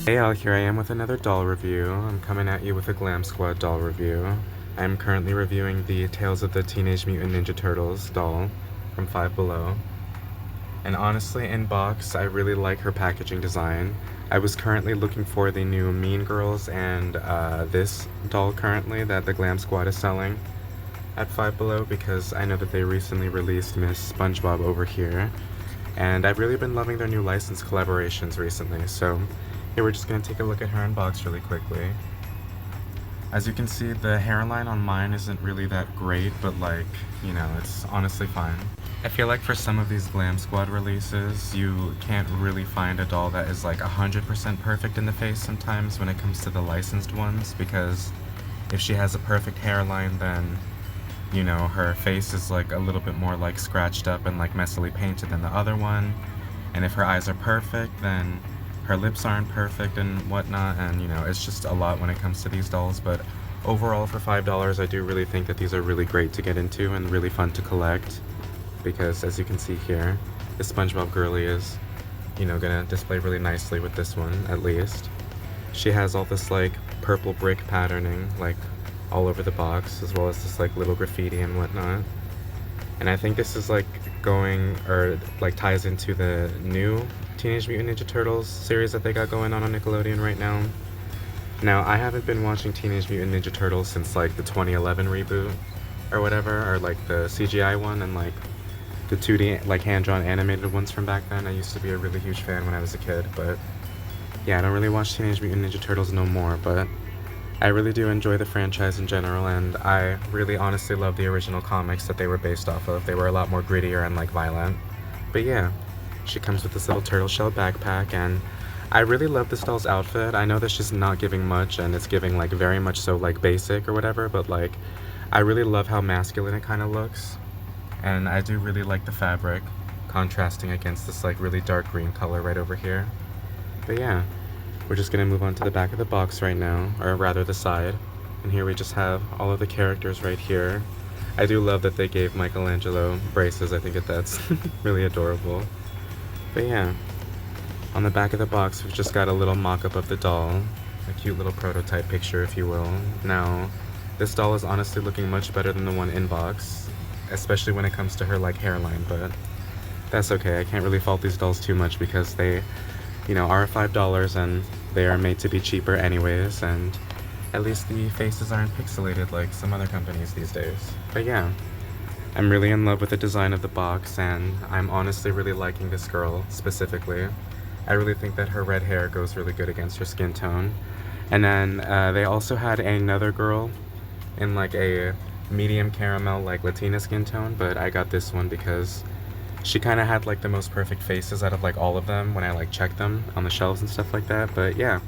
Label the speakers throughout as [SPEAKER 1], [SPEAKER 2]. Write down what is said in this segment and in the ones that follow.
[SPEAKER 1] Hey all, here I am with another doll review. I'm coming at you with a Glam Squad doll review. I'm currently reviewing the Tales of the Teenage Mutant Ninja Turtles doll from Five Below. And honestly, in box, I really like her packaging design. I was currently looking for the new Mean Girls and this doll currently that the Glam Squad is selling at Five Below because I know that they recently released Miss SpongeBob over here. And I've really been loving their new license collaborations recently, so here we're just going to take a look at her in box really quickly. As you can see, the hairline on mine isn't really that great, but like, you know, it's honestly fine. I feel like for some of these Glam Squad releases, you can't really find a doll that is like 100% perfect in the face sometimes when it comes to the licensed ones, because if she has a perfect hairline, then you know, her face is like a little bit more like scratched up and like messily painted than the other one. And if her eyes are perfect, then her lips aren't perfect and whatnot. And you know, it's just a lot when it comes to these dolls. But overall, for $5, I do really think that these are really great to get into and really fun to collect. Because as you can see here, the SpongeBob girly is, you know, gonna display really nicely with this one, at least. She has all this like purple brick patterning, like all over the box, as well as this like little graffiti and whatnot. And I think this is like going, or like ties into the new Teenage Mutant Ninja Turtles series that they got going on Nickelodeon right now. Now, I haven't been watching Teenage Mutant Ninja Turtles since like the 2011 reboot or whatever, or like the CGI one and like the 2D like hand-drawn animated ones from back then. I used to be a really huge fan when I was a kid, but yeah, I don't really watch Teenage Mutant Ninja Turtles no more, but I really do enjoy the franchise in general, and I really honestly love the original comics that they were based off of. They were a lot more grittier and like violent. But yeah, she comes with this little turtle shell backpack, and I really love this doll's outfit. I know that she's not giving much, and it's giving like very much so like basic or whatever, but like I really love how masculine it kind of looks. And I do really like the fabric contrasting against this like really dark green color right over here. But yeah, we're just going to move on to the back of the box right now, or rather the side. And here we just have all of the characters right here. I do love that they gave Michelangelo braces. I think that that's really adorable. But yeah, on the back of the box we've just got a little mock-up of the doll. A cute little prototype picture, if you will. Now, this doll is honestly looking much better than the one in box, especially when it comes to her like hairline, but that's okay. I can't really fault these dolls too much because they, you know, are $5 and they are made to be cheaper anyways, and at least the faces aren't pixelated like some other companies these days. But yeah, I'm really in love with the design of the box, and I'm honestly really liking this girl specifically. I really think that her red hair goes really good against her skin tone. And then they also had another girl in like a medium caramel like Latina skin tone, but I got this one because she kind of had like the most perfect faces out of like all of them when I like checked them on the shelves and stuff like that. But yeah,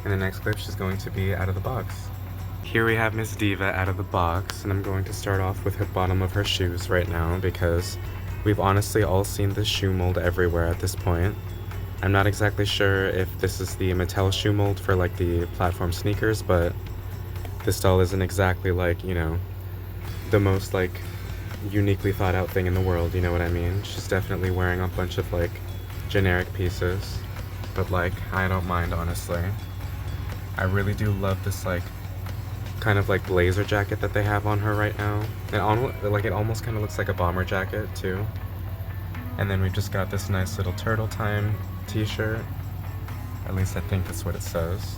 [SPEAKER 1] in the next clip she's going to be out of the box. Here we have Miss Diva out of the box, and I'm going to start off with the bottom of her shoes right now because we've honestly all seen this shoe mold everywhere at this point. I'm not exactly sure if this is the Mattel shoe mold for like the platform sneakers, but this doll isn't exactly like, you know, the most like uniquely thought out thing in the world, you know what I mean? She's definitely wearing a bunch of like generic pieces, but like I don't mind, honestly. I really do love this like kind of like blazer jacket that they have on her right now. And like it almost kind of looks like a bomber jacket too. And then we've just got this nice little Turtle Time t-shirt. At least I think that's what it says.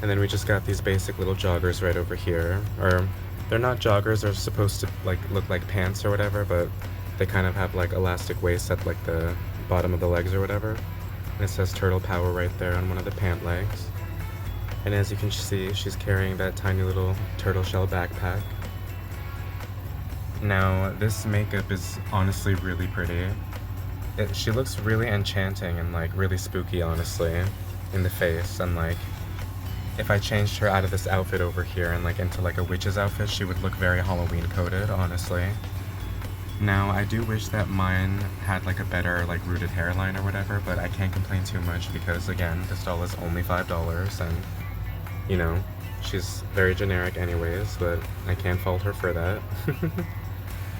[SPEAKER 1] And then we just got these basic little joggers right over here, or they're not joggers, they're supposed to like look like pants or whatever, but they kind of have like elastic waists at like the bottom of the legs or whatever. And it says Turtle Power right there on one of the pant legs. And as you can see, she's carrying that tiny little turtle shell backpack. Now, this makeup is honestly really pretty. She looks really enchanting and like really spooky, honestly, in the face, and like if I changed her out of this outfit over here and like into like a witch's outfit, she would look very Halloween coded, honestly. Now, I do wish that mine had like a better like rooted hairline or whatever, but I can't complain too much because again, this doll is only $5 and you know, she's very generic anyways, but I can't fault her for that.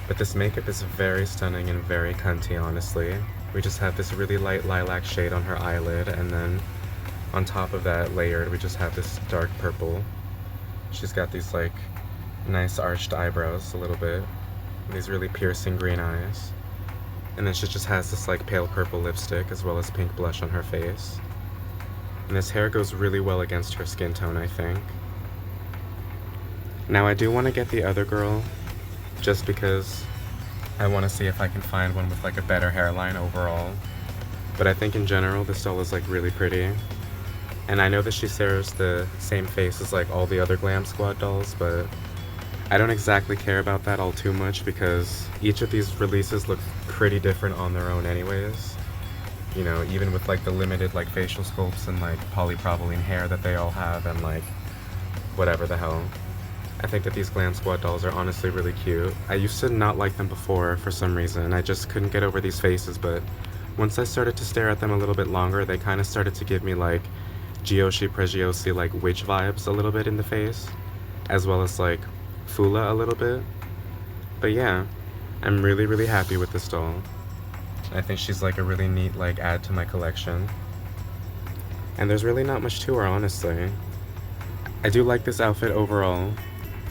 [SPEAKER 1] But this makeup is very stunning and very cunty, honestly. We just have this really light lilac shade on her eyelid, and then on top of that layered, we just have this dark purple. She's got these like nice arched eyebrows a little bit, these really piercing green eyes, and then she just has this like pale purple lipstick as well as pink blush on her face. And this hair goes really well against her skin tone, I think. Now I do want to get the other girl just because I want to see if I can find one with like a better hairline overall. But I think in general this doll is like really pretty. And I know that she shares the same face as like all the other Glam Squad dolls, but I don't exactly care about that all too much because each of these releases look pretty different on their own anyways. You know, even with like the limited like facial sculpts and like polypropylene hair that they all have and like whatever the hell. I think that these Glam Squad dolls are honestly really cute. I used to not like them before for some reason. I just couldn't get over these faces, but once I started to stare at them a little bit longer, they kind of started to give me like Gyoshi Pregiosi like witch vibes a little bit in the face, as well as like Fula a little bit. But yeah, I'm really happy with this doll. I think she's like a really neat like add to my collection. And there's really not much to her, honestly. I do like this outfit overall.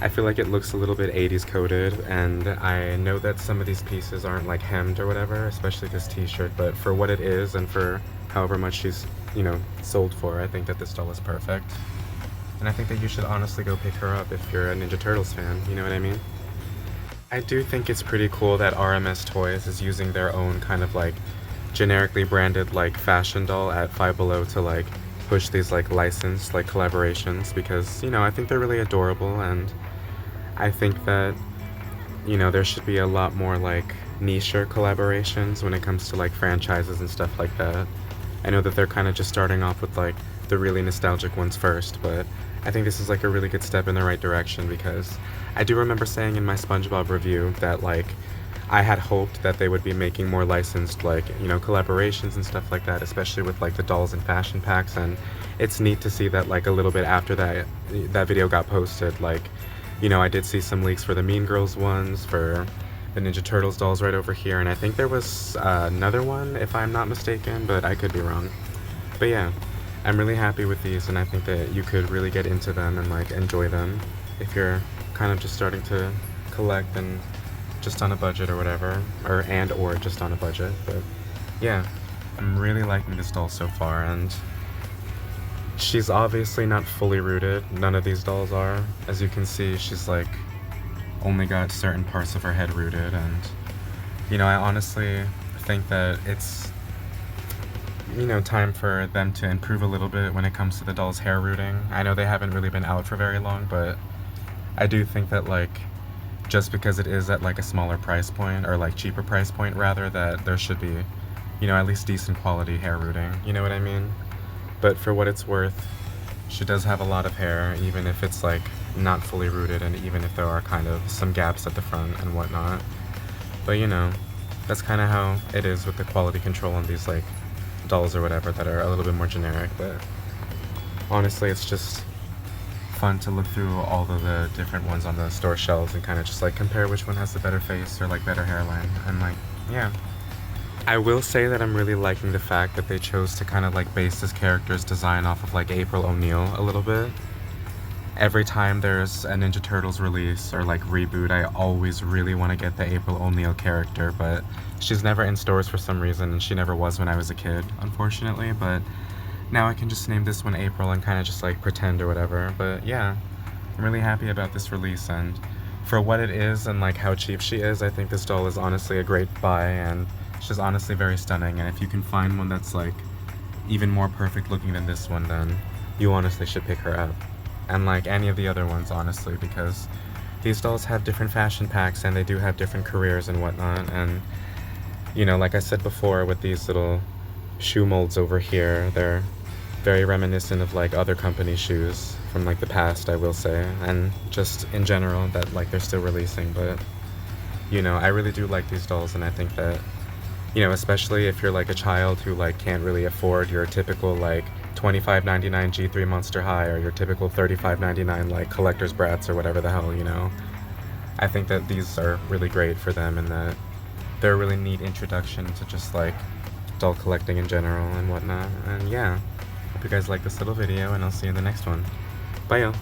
[SPEAKER 1] I feel like it looks a little bit 80s coded, and I know that some of these pieces aren't like hemmed or whatever, especially this t-shirt, but for what it is and for however much she's, you know, sold for, I think that this doll is perfect. And I think that you should honestly go pick her up if you're a Ninja Turtles fan, you know what I mean? I do think it's pretty cool that RMS Toys is using their own kind of like generically branded like fashion doll at Five Below to like push these like licensed like collaborations, because, you know, I think they're really adorable, and I think that, you know, there should be a lot more like niche-er collaborations when it comes to like franchises and stuff like that. I know that they're kind of just starting off with like the really nostalgic ones first, but I think this is like a really good step in the right direction, because I do remember saying in my SpongeBob review that like I had hoped that they would be making more licensed like, you know, collaborations and stuff like that, especially with like the dolls and fashion packs, and it's neat to see that like a little bit after that video got posted, like, you know, I did see some leaks for the Mean Girls ones, for the Ninja Turtles dolls right over here, and I think there was another one if I'm not mistaken, but I could be wrong. But yeah, I'm really happy with these, and I think that you could really get into them and like enjoy them if you're kind of just starting to collect and just on a budget or whatever, or just on a budget. But yeah, I'm really liking this doll so far, and she's obviously not fully rooted. None of these dolls are. As you can see, she's like only got certain parts of her head rooted, and you know, I honestly think that it's, you know, time for them to improve a little bit when it comes to the doll's hair rooting. I know they haven't really been out for very long, but I do think that like just because it is at like a smaller price point, or like cheaper price point rather, that there should be, you know, at least decent quality hair rooting, you know what I mean? But for what it's worth, she does have a lot of hair, even if it's like not fully rooted, and even if there are kind of some gaps at the front and whatnot. But you know, that's kind of how it is with the quality control on these like dolls or whatever that are a little bit more generic. But honestly, it's just fun to look through all of the different ones on the store shelves and kind of just like compare which one has the better face or like better hairline, and like, yeah. I will say that I'm really liking the fact that they chose to kind of like base this character's design off of like April O'Neil a little bit. Every time there's a Ninja Turtles release or like reboot, I always really want to get the April O'Neil character, but she's never in stores for some reason, and she never was when I was a kid, unfortunately. But now I can just name this one April and kind of just like pretend or whatever. But yeah, I'm really happy about this release, and for what it is and like how cheap she is, I think this doll is honestly a great buy, and she's honestly very stunning. And if you can find one that's like even more perfect looking than this one, then you honestly should pick her up. And like any of the other ones, honestly, because these dolls have different fashion packs and they do have different careers and whatnot. And you know, like I said before, with these little shoe molds over here, they're very reminiscent of like other company shoes from like the past, I will say, and just in general that like they're still releasing. But you know, I really do like these dolls, and I think that, you know, especially if you're like a child who like can't really afford your typical like $25.99 G3 Monster High or your typical $35.99 like Collector's Brats or whatever the hell, you know, I think that these are really great for them, and that they're a really neat introduction to just like doll collecting in general and whatnot. And yeah, Hope you guys like this little video, and I'll see you in the next one. Bye, y'all.